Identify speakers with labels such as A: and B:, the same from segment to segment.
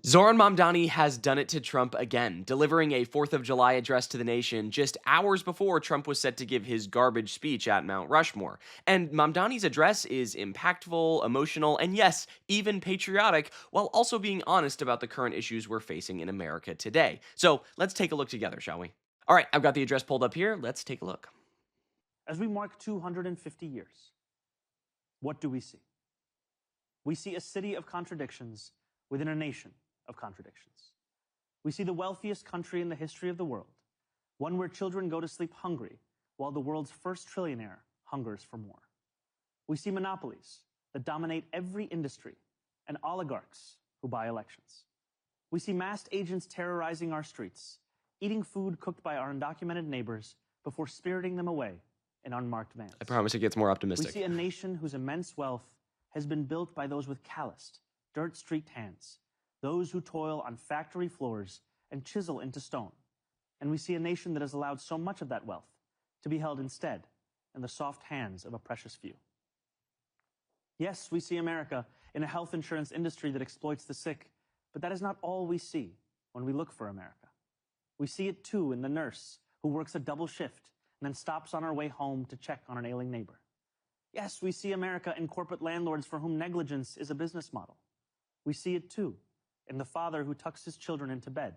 A: Zohran Mamdani has done it to Trump again, delivering a 4th of July address to the nation just hours before Trump was set to give his garbage speech at Mount Rushmore. And Mamdani's address is impactful, emotional, and yes, even patriotic, while also being honest about the current issues we're facing in America today. So let's take a look together, shall we? All right, I've got the address pulled up here. Let's take a look.
B: As we mark 250 years, what do we see? We see a city of contradictions within a nation of contradictions. We see the wealthiest country in the history of the world, one where children go to sleep hungry while the world's first trillionaire hungers for more. We see monopolies that dominate every industry and oligarchs who buy elections. We see masked agents terrorizing our streets, eating food cooked by our undocumented neighbors before spiriting them away in unmarked vans.
A: I promise it gets more optimistic.
B: We see a nation whose immense wealth has been built by those with calloused, dirt-streaked hands, those who toil on factory floors and chisel into stone. And we see a nation that has allowed so much of that wealth to be held instead in the soft hands of a precious few. Yes, we see America in a health insurance industry that exploits the sick, but that is not all we see when we look for America. We see it too in the nurse who works a double shift and then stops on her way home to check on an ailing neighbor. Yes, we see America in corporate landlords for whom negligence is a business model. We see it too in the father who tucks his children into bed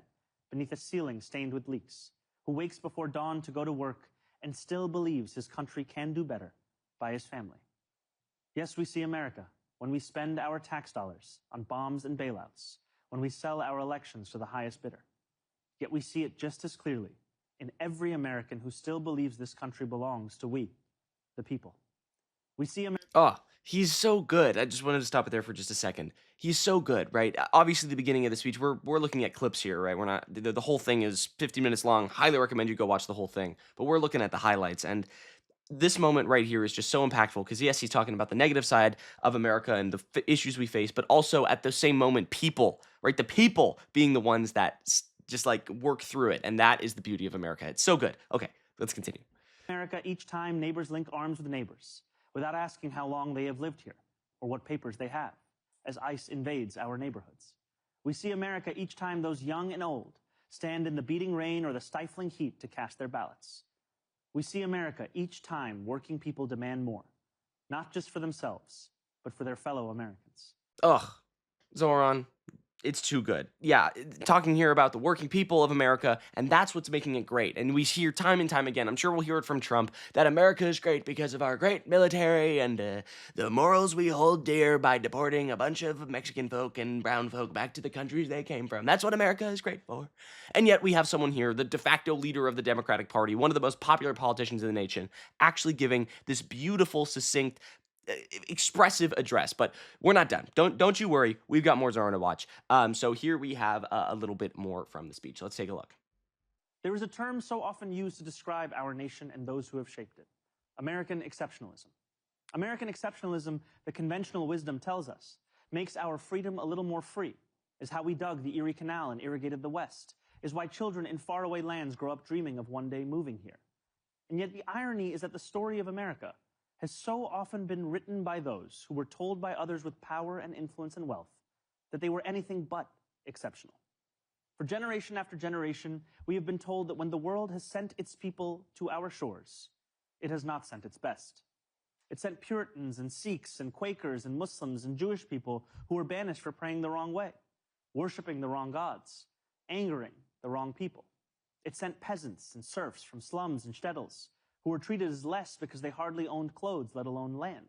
B: beneath a ceiling stained with leaks, who wakes before dawn to go to work and still believes his country can do better by his family. Yes, we see America when we spend our tax dollars on bombs and bailouts, when we sell our elections to the highest bidder. Yet we see it just as clearly in every American who still believes this country belongs to we, the people. We see America.
A: Oh, he's so good. I just wanted to stop it there for just a second. He's so good, right? Obviously, the beginning of the speech, we're looking at clips here, right? We're not the whole thing is 50 minutes long. Highly recommend you go watch the whole thing. But we're looking at the highlights, and this moment right here is just so impactful because yes, he's talking about the negative side of America and the issues we face, but also at the same moment, people, right? The people being the ones that just like work through it, and that is the beauty of America. It's so good. Okay, let's continue.
B: America each time neighbors link arms with neighbors, without asking how long they have lived here or what papers they have, as ICE invades our neighborhoods. We see America each time those young and old stand in the beating rain or the stifling heat to cast their ballots. We see America each time working people demand more, not just for themselves, but for their fellow Americans.
A: Ugh, Zoran, it's too good. Yeah, talking here about the working people of America, and that's what's making it great. And we hear time and time again, I'm sure we'll hear it from Trump, that America is great because of our great military and the morals we hold dear by deporting a bunch of Mexican folk and brown folk back to the countries they came from. That's what America is great for. And yet we have someone here, the de facto leader of the Democratic Party, one of the most popular politicians in the nation, actually giving this beautiful, succinct, expressive address. But we're not done. Don't you worry. We've got more Zoran to watch. So here we have a little bit more from the speech. Let's take a look.
B: There is a term so often used to describe our nation and those who have shaped it: American exceptionalism. American exceptionalism, the conventional wisdom tells us, makes our freedom a little more free, is how we dug the Erie Canal and irrigated the West, is why children in faraway lands grow up dreaming of one day moving here. And yet the irony is that the story of America has so often been written by those who were told by others with power and influence and wealth that they were anything but exceptional. For generation after generation, we have been told that when the world has sent its people to our shores, it has not sent its best. It sent Puritans and Sikhs and Quakers and Muslims and Jewish people who were banished for praying the wrong way, worshiping the wrong gods, angering the wrong people. It sent peasants and serfs from slums and shtetls who were treated as less because they hardly owned clothes, let alone land.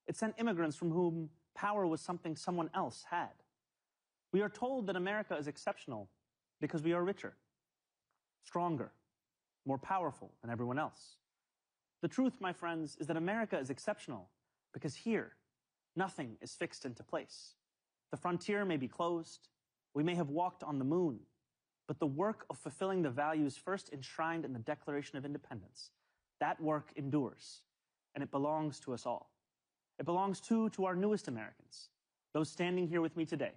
B: It sent immigrants from whom power was something someone else had. We are told that America is exceptional because we are richer, stronger, more powerful than everyone else. The truth, my friends, is that America is exceptional because here, nothing is fixed into place. The frontier may be closed, we may have walked on the moon, but the work of fulfilling the values first enshrined in the Declaration of Independence, that work endures, and it belongs to us all. It belongs too to our newest Americans, those standing here with me today,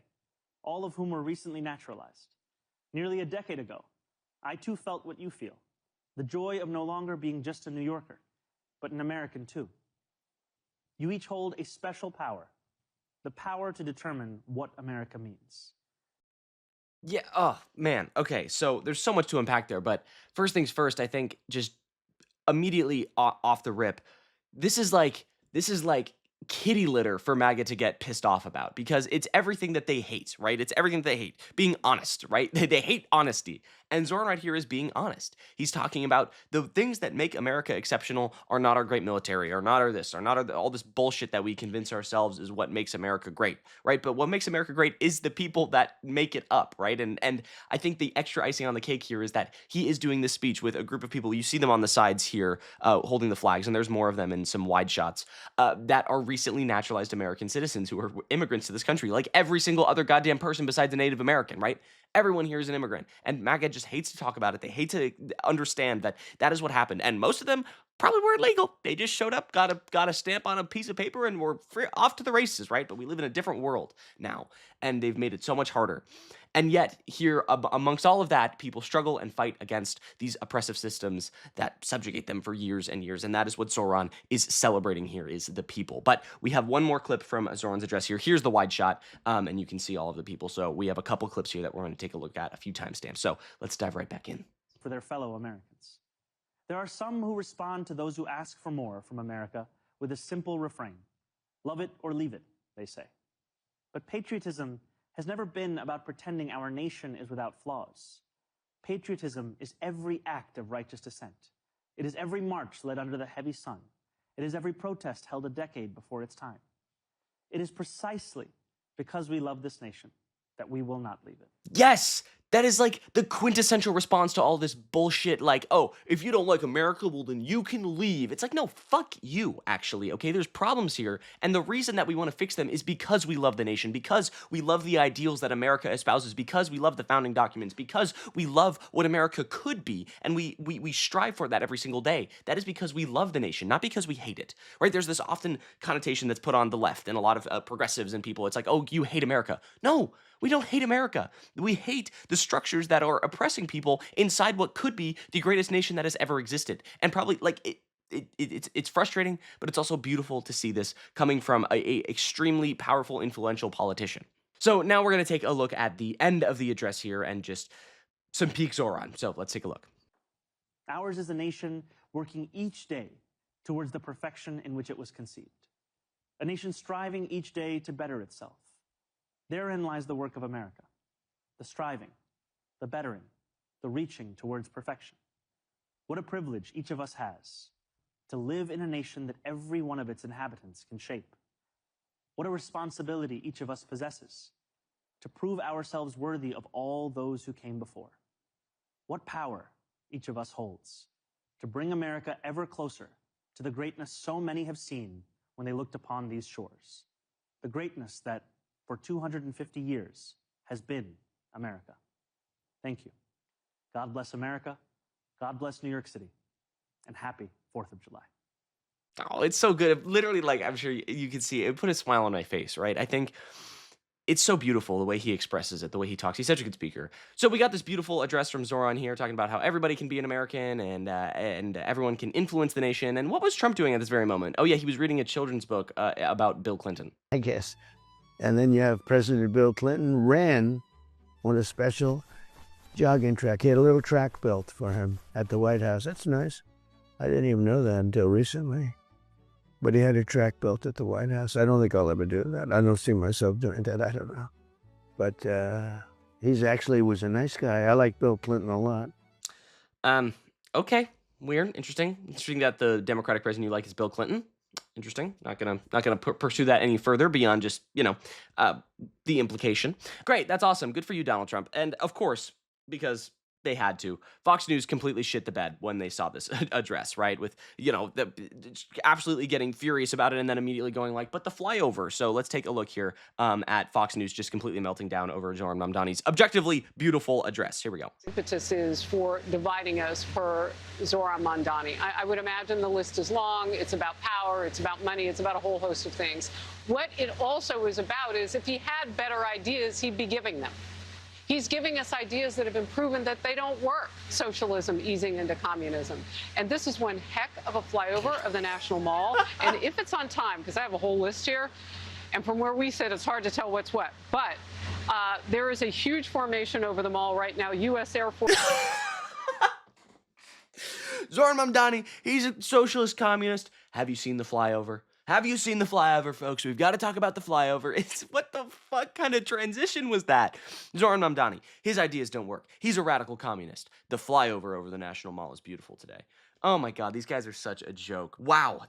B: all of whom were recently naturalized. Nearly a decade ago, I too felt what you feel, the joy of no longer being just a New Yorker, but an American too. You each hold a special power, the power to determine what America means.
A: Yeah. Oh man. Okay. So there's so much to unpack there, but first things first, I think just immediately off the rip, this is like this is like kitty litter for MAGA to get pissed off about because it's everything that they hate, right? It's everything that they hate. Being honest, right? They hate honesty. And Zoran right here is being honest. He's talking about the things that make America exceptional are not our great military, or not our this, or not all this bullshit that we convince ourselves is what makes America great, right? But what makes America great is the people that make it up, right? And I think the extra icing on the cake here is that he is doing this speech with a group of people. You see them on the sides here holding the flags, and there's more of them in some wide shots that are recently naturalized American citizens who are immigrants to this country, like every single other goddamn person besides a Native American, right? Everyone here is an immigrant, and MAGA just hates to talk about it. They hate to understand that that is what happened, and most of them probably weren't legal. They just showed up, got a stamp on a piece of paper, and were free, off to the races, right? But we live in a different world now, and they've made it so much harder. And yet, here amongst all of that, people struggle and fight against these oppressive systems that subjugate them for years and years. And that is what Zoran is celebrating here, is the people. But we have one more clip from Zoran's address here. Here's the wide shot, and you can see all of the people. So we have a couple clips here that we're going to take a look at, a few timestamps. So let's dive right back in.
B: For their fellow Americans. There are some who respond to those who ask for more from America with a simple refrain. Love it or leave it, they say. But patriotism has never been about pretending our nation is without flaws. Patriotism is every act of righteous dissent. It is every march led under the heavy sun. It is every protest held a decade before its time. It is precisely because we love this nation that we will not leave it.
A: Yes! That is like the quintessential response to all this bullshit, like, oh, if you don't like America, well, then you can leave. It's like, no, fuck you, actually, okay? There's problems here, and the reason that we want to fix them is because we love the nation, because we love the ideals that America espouses, because we love the founding documents, because we love what America could be, and we strive for that every single day. That is because we love the nation, not because we hate it, right? There's this often connotation that's put on the left and a lot of progressives and people. It's like, oh, you hate America. No, we don't hate America. We hate the structures that are oppressing people inside what could be the greatest nation that has ever existed. And probably, like, it's frustrating, but it's also beautiful to see this coming from a extremely powerful, influential politician. So now we're going to take a look at the end of the address here and just some peak Zoran. So let's take a look.
B: Ours is a nation working each day towards the perfection in which it was conceived. A nation striving each day to better itself. Therein lies the work of America, the striving, the bettering, the reaching towards perfection. What a privilege each of us has to live in a nation that every one of its inhabitants can shape. What a responsibility each of us possesses to prove ourselves worthy of all those who came before. What power each of us holds to bring America ever closer to the greatness so many have seen when they looked upon these shores. The greatness that for 250 years has been America. Thank you. God bless America. God bless New York City. And happy 4th of July.
A: Oh, it's so good. Literally, like, I'm sure you can see it put a smile on my face, right? I think it's so beautiful the way he expresses it, the way he talks. He's such a good speaker. So we got this beautiful address from Zoran here talking about how everybody can be an American and everyone can influence the nation. And what was Trump doing at this very moment? Oh, yeah, he was reading a children's book about Bill Clinton.
C: I guess. And then you have President Bill Clinton ran on a special jogging track. He had a little track built for him at the White House. That's nice. I didn't even know that until recently. But he had a track built at the White House. I don't think I'll ever do that. I don't see myself doing that. I don't know. But he's actually was a nice guy. I like Bill Clinton a lot.
A: Okay. Weird. Interesting. Interesting that the Democratic president you like is Bill Clinton. Interesting. Not gonna pursue that any further beyond just, the implication. Great. That's awesome. Good for you, Donald Trump. And of course, because they had to, Fox News completely shit the bed when they saw this address, right? With, absolutely getting furious about it and then immediately going like, but the flyover. So let's take a look here at Fox News just completely melting down over Zohran Mamdani's objectively beautiful address. Here we go.
D: Impetus is for dividing us for Zohran Mamdani. I would imagine the list is long. It's about power. It's about money. It's about a whole host of things. What it also is about is if he had better ideas, he'd be giving them. He's giving us ideas that have been proven that they don't work. Socialism easing into communism. And this is one heck of a flyover of the National Mall. And if it's on time, because I have a whole list here, and from where we sit, it's hard to tell what's what. But There is a huge formation over the mall right now. U.S. Air Force.
A: Zohran Mamdani, he's a socialist communist. Have you seen the flyover? Have you seen the flyover, folks? We've got to talk about the flyover. It's what the fuck kind of transition was that? Zohran Mamdani, his ideas don't work. He's a radical communist. The flyover over the National Mall is beautiful today. Oh my God, these guys are such a joke. Wow,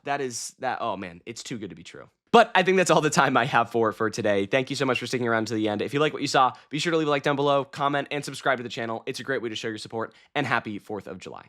A: oh man, it's too good to be true. But I think that's all the time I have for today. Thank you so much for sticking around to the end. If you like what you saw, be sure to leave a like down below, comment, and subscribe to the channel. It's a great way to show your support, and happy 4th of July.